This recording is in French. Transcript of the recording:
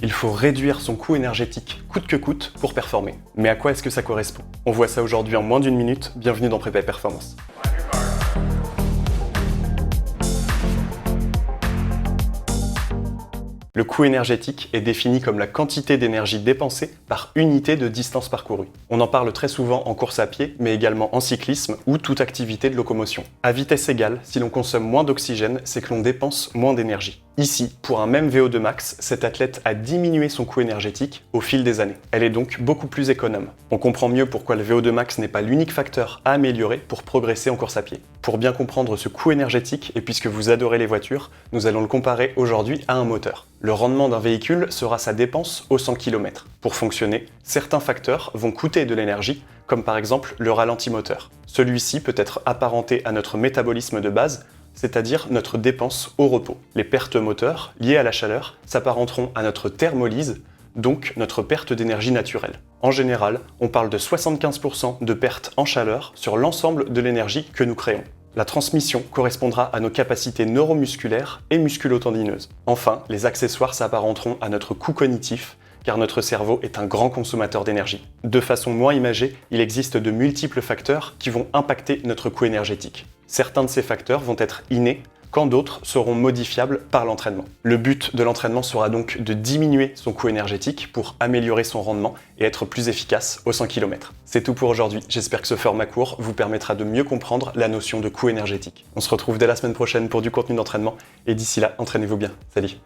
Il faut réduire son coût énergétique coûte que coûte pour performer. Mais à quoi est-ce que ça correspond? On voit ça aujourd'hui en moins d'une minute. Bienvenue dans Prépa et Performance. Le coût énergétique est défini comme la quantité d'énergie dépensée par unité de distance parcourue. On en parle très souvent en course à pied, mais également en cyclisme ou toute activité de locomotion. À vitesse égale, si l'on consomme moins d'oxygène, c'est que l'on dépense moins d'énergie. Ici, pour un même VO2 max, cet athlète a diminué son coût énergétique au fil des années. Elle est donc beaucoup plus économe. On comprend mieux pourquoi le VO2 max n'est pas l'unique facteur à améliorer pour progresser en course à pied. Pour bien comprendre ce coût énergétique, et puisque vous adorez les voitures, nous allons le comparer aujourd'hui à un moteur. Le rendement d'un véhicule sera sa dépense au 100 km. Pour fonctionner, certains facteurs vont coûter de l'énergie, comme par exemple le ralenti moteur. Celui-ci peut être apparenté à notre métabolisme de base, c'est-à-dire notre dépense au repos. Les pertes moteurs, liées à la chaleur, s'apparenteront à notre thermolyse, donc notre perte d'énergie naturelle. En général, on parle de 75% de perte en chaleur sur l'ensemble de l'énergie que nous créons. La transmission correspondra à nos capacités neuromusculaires et musculo-tendineuses. Enfin, les accessoires s'apparenteront à notre coût cognitif, car notre cerveau est un grand consommateur d'énergie. De façon moins imagée, il existe de multiples facteurs qui vont impacter notre coût énergétique. Certains de ces facteurs vont être innés, quand d'autres seront modifiables par l'entraînement. Le but de l'entraînement sera donc de diminuer son coût énergétique pour améliorer son rendement et être plus efficace au 100 km. C'est tout pour aujourd'hui, j'espère que ce format court vous permettra de mieux comprendre la notion de coût énergétique. On se retrouve dès la semaine prochaine pour du contenu d'entraînement et d'ici là, entraînez-vous bien. Salut!